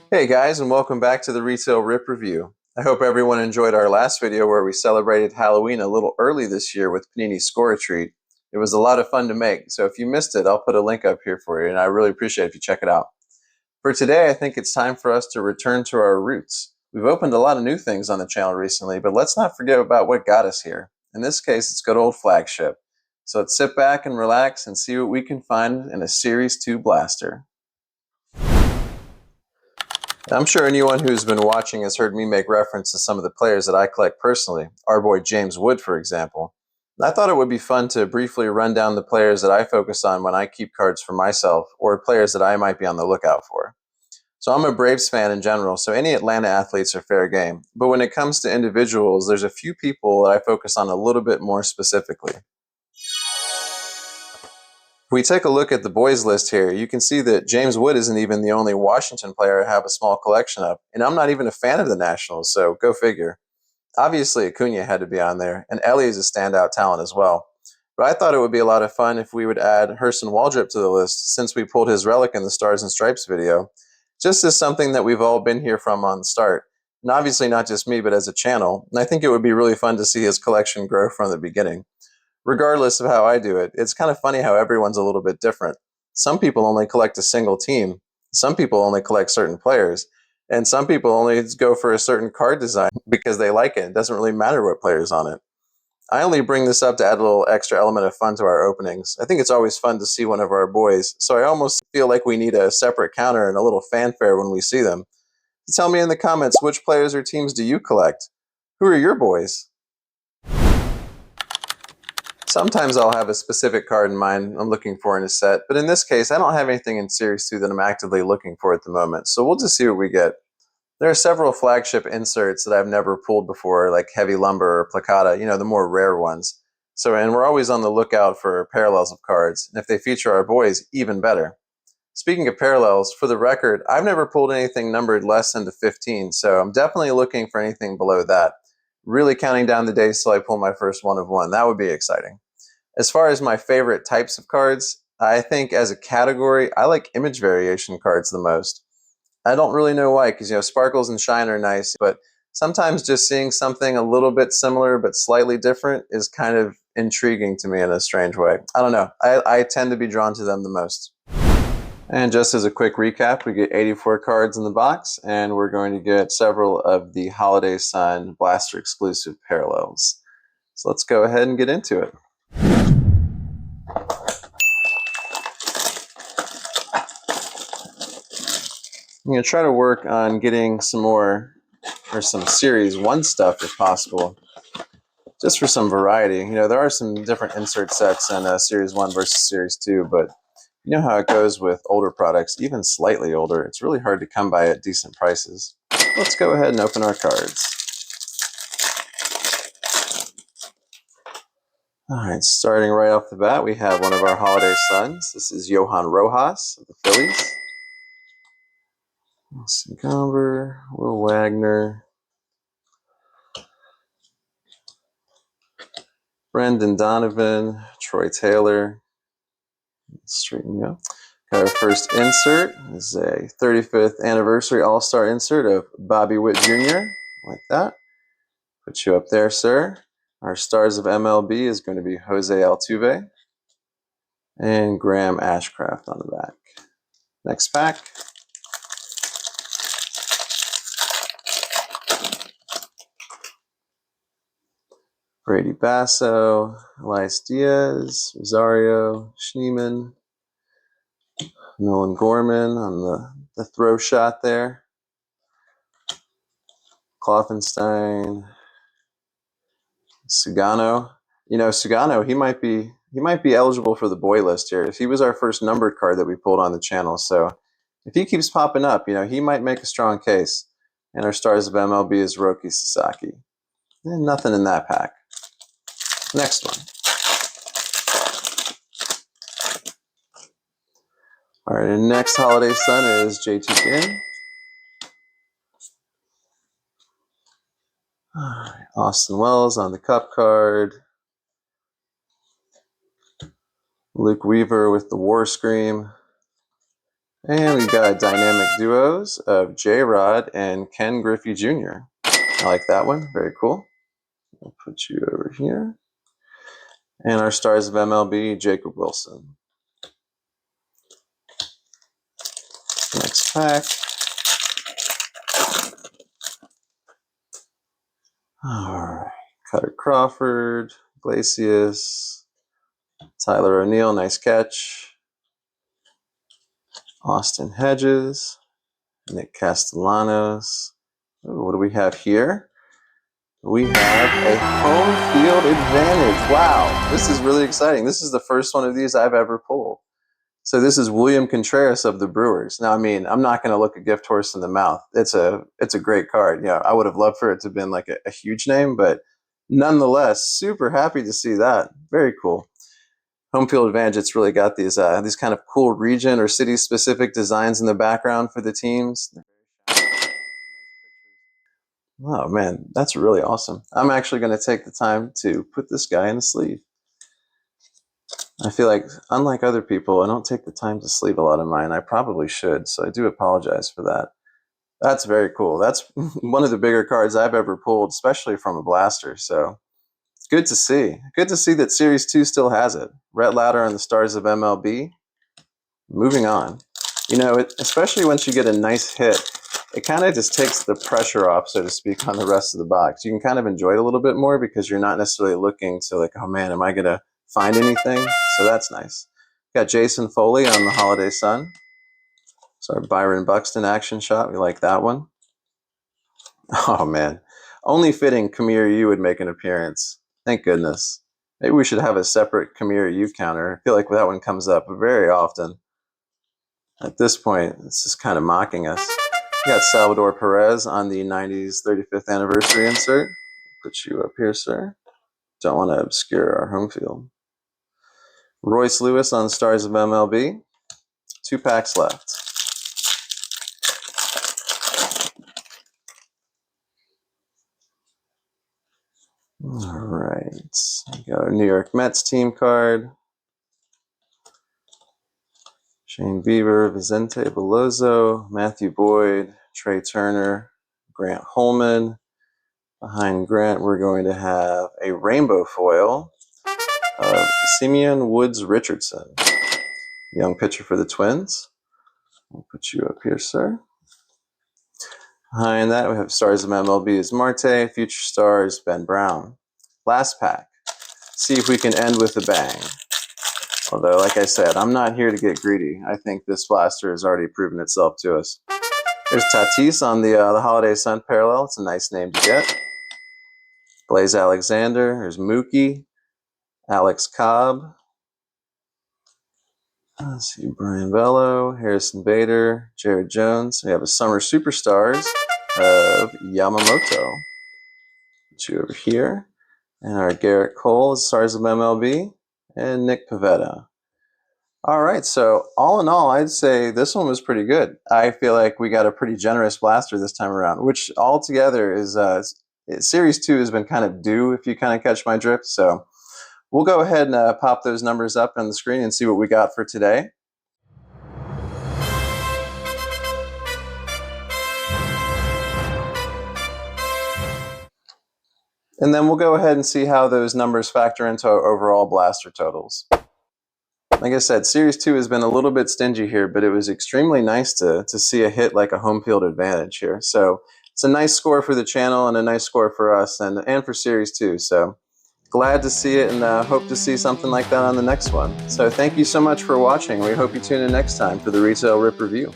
Hey guys, and welcome back to the Retail Rip Review. I hope everyone enjoyed our last video where we celebrated Halloween a little early this year with Panini's Score a Treat. It was a lot of fun to make, so if you missed it, I'll put a link up here for you, and I really appreciate it if you check it out. For today, I think it's time for us to return to our roots. We've opened a lot of new things on the channel recently, but let's not forget about what got us here. In this case, it's good old Flagship. So let's sit back and relax and see what we can find in a Series 2 blaster. I'm sure anyone who's been watching has heard me make reference to some of the players that I collect personally, our boy James Wood, for example. I thought it would be fun to briefly run down the players that I focus on when I keep cards for myself, or players that I might be on the lookout for. So I'm a Braves fan in general, so any Atlanta athletes are fair game. But when it comes to individuals, there's a few people that I focus on a little bit more specifically. If we take a look at the boys list here, you can see that James Wood isn't even the only Washington player I have a small collection of, and I'm not even a fan of the Nationals, so go figure. Obviously, Acuna had to be on there, and Ellie is a standout talent as well. But I thought it would be a lot of fun if we would add Hurston Waldrep to the list since we pulled his relic in the Stars and Stripes video, just as something that we've all been here from on the start. And obviously not just me, but as a channel, and I think it would be really fun to see his collection grow from the beginning. Regardless of how I do it, it's kind of funny how everyone's a little bit different. Some people only collect a single team, some people only collect certain players, and some people only go for a certain card design because they like it. It doesn't really matter what player's on it. I only bring this up to add a little extra element of fun to our openings. I think it's always fun to see one of our boys, so I almost feel like we need a separate counter and a little fanfare when we see them. So tell me in the comments, which players or teams do you collect? Who are your boys? Sometimes I'll have a specific card in mind I'm looking for in a set, but in this case, I don't have anything in Series 2 that I'm actively looking for at the moment, so we'll just see what we get. There are several Flagship inserts that I've never pulled before, like Heavy Lumber or Placata, the more rare ones. And we're always on the lookout for parallels of cards, and if they feature our boys, even better. Speaking of parallels, for the record, I've never pulled anything numbered less than to 15, so I'm definitely looking for anything below that. Really counting down the days till I pull my first one of one. That would be exciting. As far as my favorite types of cards, I think as a category, I like image variation cards the most. I don't really know why, because sparkles and shine are nice, but sometimes just seeing something a little bit similar but slightly different is kind of intriguing to me in a strange way. I don't know. I tend to be drawn to them the most. And just as a quick recap, we get 84 cards in the box, and we're going to get several of the Holiday Sun Blaster exclusive parallels. So let's go ahead and get into it. I'm going to try to work on getting some Series 1 stuff if possible, just for some variety. There are some different insert sets in Series 1 versus Series 2, but you know how it goes with older products, even slightly older. It's really hard to come by at decent prices. Let's go ahead and open our cards. All right, starting right off the bat, we have one of our Holiday Suns. This is Johan Rojas of the Phillies. Wilson Gomber, Will Wagner, Brendan Donovan, Troy Taylor. Straighten up. Got our first insert. This is a 35th anniversary All-Star insert of Bobby Witt Jr. Like that. Put you up there, sir. Our stars of MLB is going to be Jose Altuve and Graham Ashcraft on the back. Next pack. Brady Basso, Elias Diaz, Rosario, Schneemann, Nolan Gorman on the throw shot there. Kloffenstein, Sugano. Sugano, he might be eligible for the boy list here. He was our first numbered card that we pulled on the channel, so if he keeps popping up, he might make a strong case. And our stars of MLB is Roki Sasaki. And nothing in that pack. Next one. All right, our next Holiday Sun is JT Ginn. All right, Austin Wells on the cup card. Luke Weaver with the War Scream. And we've got dynamic duos of J-Rod and Ken Griffey Jr. I like that one. Very cool. We'll put you over here. And our stars of MLB, Jacob Wilson. Next pack. All right. Cutter Crawford, Glacius, Tyler O'Neill, nice catch. Austin Hedges, Nick Castellanos. Ooh, what do we have here? We have a home field advantage. Wow, this is really exciting. This is the first one of these I've ever pulled. So this is William Contreras of the Brewers. Now, I mean, I'm not going to look a gift horse in the mouth. It's a great card. Yeah, I would have loved for it to have been like a huge name, but nonetheless, super happy to see that. Very cool. Home field advantage. It's really got these kind of cool region or city specific designs in the background for the teams. Oh man, that's really awesome. I'm actually going to take the time to put this guy in the sleeve. I feel like, unlike other people, I don't take the time to sleeve a lot of mine. I probably should, so I do apologize for that. That's very cool. That's one of the bigger cards I've ever pulled, especially from a blaster, so it's good to see. Good to see that Series 2 still has it. Rhett Lauder and the Stars of MLB. Moving on. You know, especially once you get a nice hit, it kind of just takes the pressure off, so to speak, on the rest of the box. You can kind of enjoy it a little bit more because you're not necessarily looking to like, oh man, am I going to find anything? So that's nice. Got Jason Foley on the Holiday Sun. So our Byron Buxton action shot. We like that one. Oh man. Only fitting Kamir U would make an appearance. Thank goodness. Maybe we should have a separate Kamir U counter. I feel like that one comes up very often. At this point, it's just kind of mocking us. We got Salvador Perez on the 90s 35th anniversary insert. Put you up here, sir. Don't want to obscure our home field. Royce Lewis on Stars of MLB. 2 packs left. All right. We got our New York Mets team card. Shane Bieber, Vicente Bellozo, Matthew Boyd, Trey Turner, Grant Holman. Behind Grant, we're going to have a rainbow foil of Simeon Woods Richardson, young pitcher for the Twins. We'll put you up here, sir. Behind that, we have Stars of MLB's Marte, Future Stars, Ben Brown. Last pack. See if we can end with a bang. Although, like I said, I'm not here to get greedy. I think this blaster has already proven itself to us. There's Tatis on the Holiday Sun parallel. It's a nice name to get. Blaze Alexander. There's Mookie. Alex Cobb. Let's see, Brian Bello, Harrison Bader, Jared Jones. We have a Summer Superstars of Yamamoto. Put you over here. And our Garrett Cole is Stars of MLB. And Nick Pivetta. All right, so all in all, I'd say this one was pretty good. I feel like we got a pretty generous blaster this time around, which altogether is Series 2 has been kind of due, if you kind of catch my drift. So we'll go ahead and pop those numbers up on the screen and see what we got for today. And then we'll go ahead and see how those numbers factor into our overall blaster totals. Like I said, Series 2 has been a little bit stingy here, but it was extremely nice to see a hit like a home field advantage here. So it's a nice score for the channel and a nice score for us and for Series 2. So glad to see it and hope to see something like that on the next one. So thank you so much for watching. We hope you tune in next time for the Retail Rip Review.